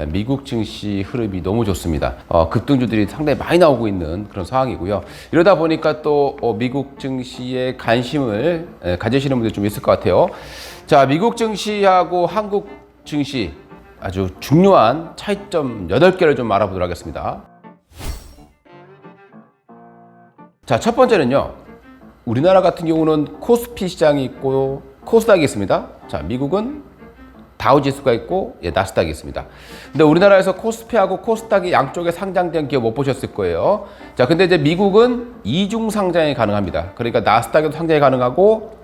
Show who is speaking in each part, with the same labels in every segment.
Speaker 1: 미국 증시 흐름이 너무 좋습니다. 급등주들이 상당히 많이 나오고 있는 그런 상황이고요. 이러다 보니까 또 미국 증시에 관심을 가지시는 분들이 좀 있을 것 같아요. 자, 미국 증시하고 한국 증시 아주 중요한 차이점 8개를 좀 알아보도록 하겠습니다. 자, 첫 번째는요. 우리나라 같은 경우는 코스피 시장이 있고 코스닥이 있습니다. 자, 미국은 다우지수가 있고 나스닥이 있습니다. 근데 우리나라에서 코스피하고 코스닥이 양쪽에 상장된 기업 못 보셨을 거예요. 자, 근데 이제 미국은 이중 상장이 가능합니다. 그러니까 나스닥에도 상장이 가능하고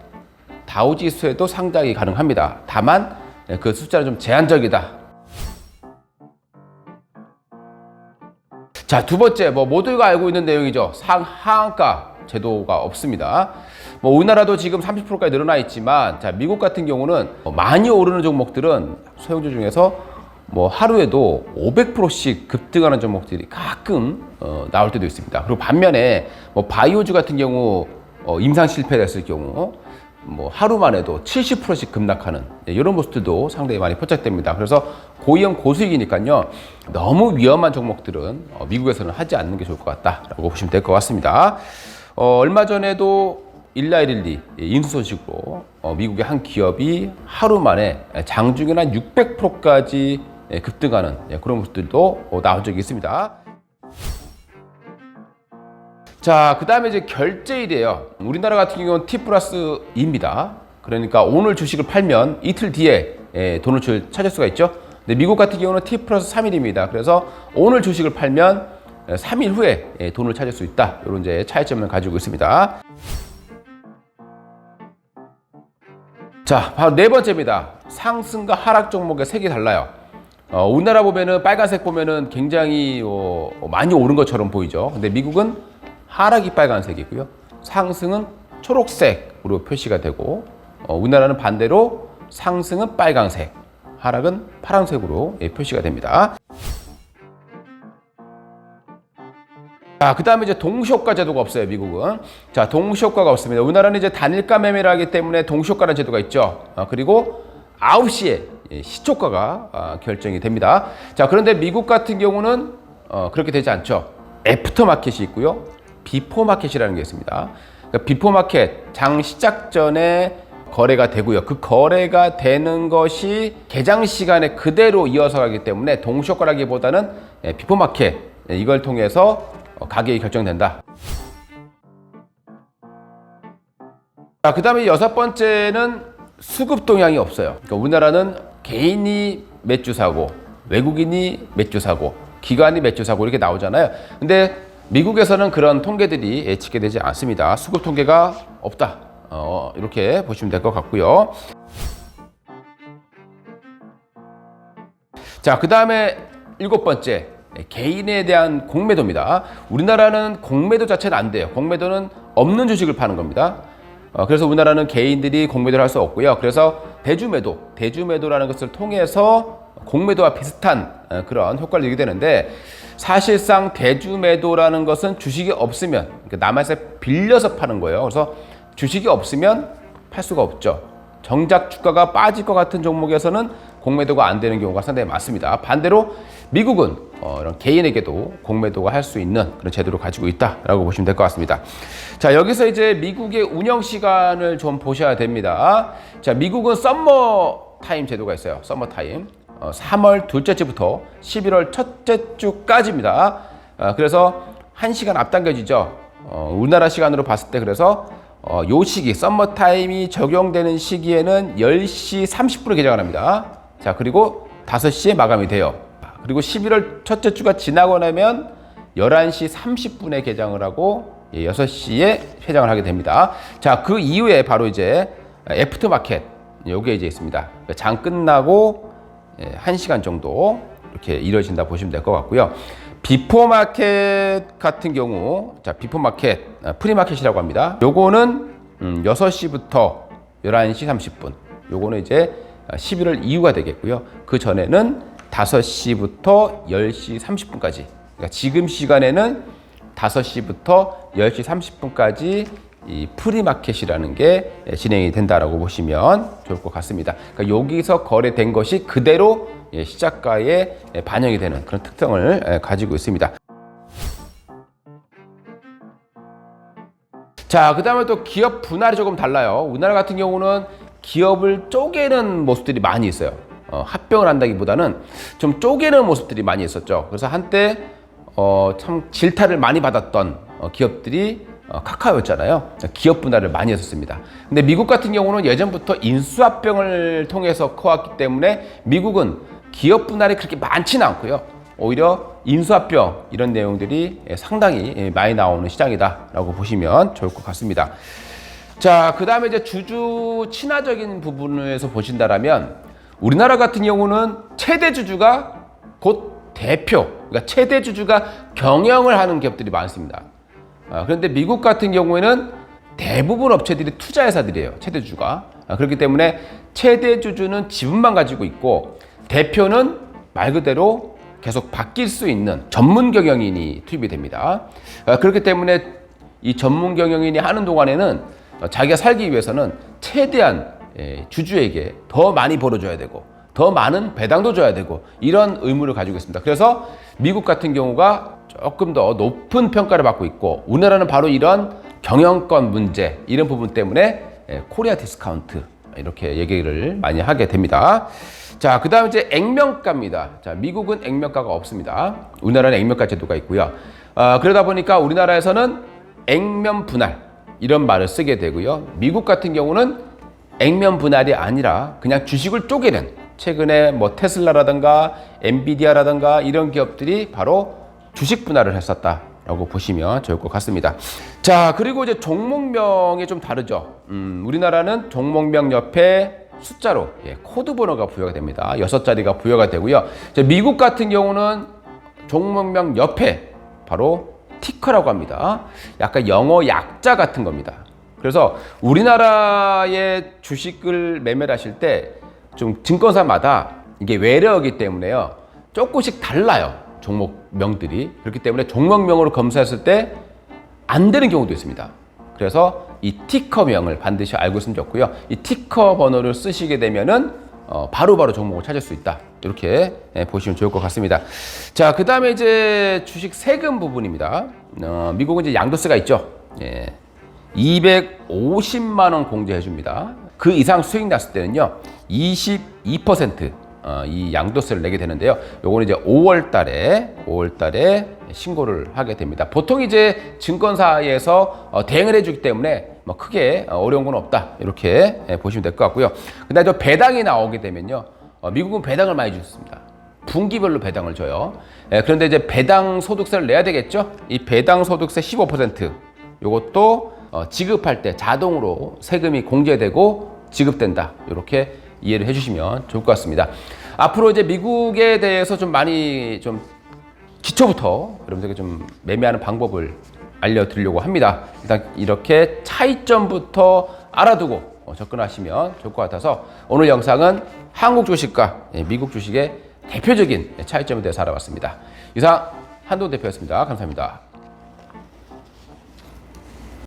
Speaker 1: 다우지수에도 상장이 가능합니다. 다만 그 숫자는 좀 제한적이다. 자, 두 번째, 모두가 알고 있는 내용이죠. 하한가 제도가 없습니다. 우리나라도 지금 30%까지 늘어나 있지만, 자, 미국 같은 경우는 많이 오르는 종목들은 소형주 중에서 하루에도 500%씩 급등하는 종목들이 가끔 나올 때도 있습니다. 그리고 반면에 바이오주 같은 경우 임상 실패했을 경우 하루만 해도 70%씩 급락하는 이런 모습들도 상당히 많이 포착됩니다. 그래서 고위험 고수익이니까요. 너무 위험한 종목들은 미국에서는 하지 않는 게 좋을 것 같다라고 보시면 될 것 같습니다. 얼마 전에도 일라일릴리 인수 소식으로 미국의 한 기업이 하루 만에 장중에는 한 600%까지 급등하는 그런 모습들도 나온 적이 있습니다. 자, 그 다음에 이제 결제일이에요. 우리나라 같은 경우는 T+2입니다. 그러니까 오늘 주식을 팔면 이틀 뒤에 돈을 찾을 수가 있죠. 근데 미국 같은 경우는 T+3일입니다. 그래서 오늘 주식을 팔면 3일 후에 돈을 찾을 수 있다. 이런 이제 차이점을 가지고 있습니다. 자, 바로 네 번째입니다. 상승과 하락 종목의 색이 달라요. 우리나라 보면은 빨간색 보면은 굉장히 많이 오른 것처럼 보이죠. 근데 미국은 하락이 빨간색이고요. 상승은 초록색으로 표시가 되고, 우리나라는 반대로 상승은 빨간색, 하락은 파란색으로 표시가 됩니다. 자, 그 다음에 이제 동시효과 제도가 없어요, 미국은. 자, 동시효과가 없습니다. 우리나라는 이제 단일가 매매를 하기 때문에 동시효과라는 제도가 있죠. 그리고 9시에 시초가가 결정이 됩니다. 자, 그런데 미국 같은 경우는 그렇게 되지 않죠. 애프터마켓이 있고요. 비포마켓이라는 게 있습니다. 그러니까 비포마켓, 장 시작 전에 거래가 되고요. 그 거래가 되는 것이 개장 시간에 그대로 이어서 가기 때문에 동시효과라기보다는 비포마켓, 이걸 통해서 가격이 결정된다. 자, 그 다음에 여섯 번째는 수급 동향이 없어요. 그러니까 우리나라는 개인이 맥주 사고, 외국인이 맥주 사고, 기관이 맥주 사고 이렇게 나오잖아요. 근데 미국에서는 그런 통계들이 예측이 되지 않습니다. 수급 통계가 없다. 이렇게 보시면 될 것 같고요. 자, 그 다음에 일곱 번째, 개인에 대한 공매도입니다. 우리나라는 공매도 자체는 안 돼요. 공매도는 없는 주식을 파는 겁니다. 그래서 우리나라는 개인들이 공매도를 할 수 없고요. 그래서 대주매도라는 것을 통해서 공매도와 비슷한 그런 효과를 내게 되는데, 사실상 대주매도라는 것은 주식이 없으면, 남한테 빌려서 파는 거예요. 그래서 주식이 없으면 팔 수가 없죠. 정작 주가가 빠질 것 같은 종목에서는 공매도가 안 되는 경우가 상당히 많습니다. 반대로 미국은 이런 개인에게도 공매도가 할 수 있는 그런 제도를 가지고 있다라고 보시면 될 것 같습니다. 자, 여기서 이제 미국의 운영 시간을 좀 보셔야 됩니다. 자, 미국은 썸머 타임 제도가 있어요. 썸머 타임. 3월 둘째 주부터 11월 첫째 주까지입니다. 그래서 1시간 앞당겨지죠. 우리나라 시간으로 봤을 때 그래서 요 시기 썸머 타임이 적용되는 시기에는 10시 30분에 개장을 합니다. 자, 그리고 5시에 마감이 돼요. 그리고 11월 첫째 주가 지나고 나면 11시 30분에 개장을 하고 6시에 회장을 하게 됩니다. 자, 그 이후에 바로 이제 애프터마켓 요게 이제 있습니다. 장 끝나고 1시간 정도 이렇게 이루어진다 보시면 될 것 같고요. 비포마켓 같은 경우, 자, 비포마켓, 프리마켓이라고 합니다. 요거는 6시부터 11시 30분. 요거는 이제 11월 이후가 되겠고요. 그 전에는 5시부터 10시 30분까지. 그러니까 지금 시간에는 5시부터 10시 30분까지 이 프리마켓이라는 게 진행이 된다라고 보시면 좋을 것 같습니다. 그러니까 여기서 거래된 것이 그대로 시작가에 반영이 되는 그런 특성을 가지고 있습니다. 자, 그 다음에 또 기업 분할이 조금 달라요. 우리나라 같은 경우는 기업을 쪼개는 모습들이 많이 있어요. 합병을 한다기보다는 좀 쪼개는 모습들이 많이 있었죠. 그래서 한때 참 질타를 많이 받았던 기업들이 카카오였잖아요. 기업 분할을 많이 했었습니다. 근데 미국 같은 경우는 예전부터 인수합병을 통해서 커왔기 때문에 미국은 기업 분할이 그렇게 많지는 않고요. 오히려 인수합병 이런 내용들이 상당히 많이 나오는 시장이다라고 보시면 좋을 것 같습니다. 자, 그 다음에 이제 주주 친화적인 부분에서 보신다라면 우리나라 같은 경우는 최대 주주가 곧 대표, 그러니까 최대 주주가 경영을 하는 기업들이 많습니다. 그런데 미국 같은 경우에는 대부분 업체들이 투자회사들이에요. 최대 주주가. 그렇기 때문에 최대 주주는 지분만 가지고 있고 대표는 말 그대로 계속 바뀔 수 있는 전문 경영인이 투입이 됩니다. 그렇기 때문에 이 전문 경영인이 하는 동안에는 자기가 살기 위해서는 최대한 주주에게 더 많이 벌어줘야 되고 더 많은 배당도 줘야 되고 이런 의무를 가지고 있습니다. 그래서 미국 같은 경우가 조금 더 높은 평가를 받고 있고 우리나라는 바로 이런 경영권 문제 이런 부분 때문에 코리아 디스카운트 이렇게 얘기를 많이 하게 됩니다. 자, 그 다음 이제 액면가입니다. 자, 미국은 액면가가 없습니다. 우리나라는 액면가 제도가 있고요. 그러다 보니까 우리나라에서는 액면 분할 이런 말을 쓰게 되고요. 미국 같은 경우는 액면 분할이 아니라 그냥 주식을 쪼개는 최근에 뭐 테슬라라든가 엔비디아라든가 이런 기업들이 바로 주식 분할을 했었다라고 보시면 좋을 것 같습니다. 자, 그리고 이제 종목명이 좀 다르죠. 우리나라는 종목명 옆에 숫자로 코드 번호가 부여가 됩니다. 6자리가 부여가 되고요. 미국 같은 경우는 종목명 옆에 바로 티커라고 합니다. 약간 영어 약자 같은 겁니다. 그래서 우리나라의 주식을 매매를 하실 때 좀 증권사마다 이게 외래어이기 때문에요. 조금씩 달라요. 종목명들이. 그렇기 때문에 종목명으로 검사했을 때 안 되는 경우도 있습니다. 그래서 이 티커명을 반드시 알고 있으면 좋고요. 이 티커 번호를 쓰시게 되면은 바로바로 종목을 찾을 수 있다. 이렇게 보시면 좋을 것 같습니다. 자, 그 다음에 이제 주식 세금 부분입니다. 미국은 이제 양도세가 있죠. 250만 원 공제해 줍니다. 그 이상 수익 났을 때는요, 22% 이 양도세를 내게 되는데요. 요거는 이제 5월 달에 신고를 하게 됩니다. 보통 이제 증권사에서 대응을 해주기 때문에 뭐 크게 어려운 건 없다. 이렇게 보시면 될 것 같고요. 그다음에 또 배당이 나오게 되면요. 미국은 배당을 많이 주습니다. 분기별로 배당을 줘요. 그런데 이제 배당 소득세를 내야 되겠죠. 이 배당 소득세 15% 요것도 지급할 때 자동으로 세금이 공제되고 지급된다. 이렇게 이해를 해주시면 좋을 것 같습니다. 앞으로 이제 미국에 대해서 좀 많이 좀 기초부터 여러분들에게 좀 매매하는 방법을 알려드리려고 합니다. 일단 이렇게 차이점부터 알아두고 접근하시면 좋을 것 같아서 오늘 영상은 한국 주식과 미국 주식의 대표적인 차이점에 대해서 알아봤습니다. 이상 한돈 대표였습니다. 감사합니다.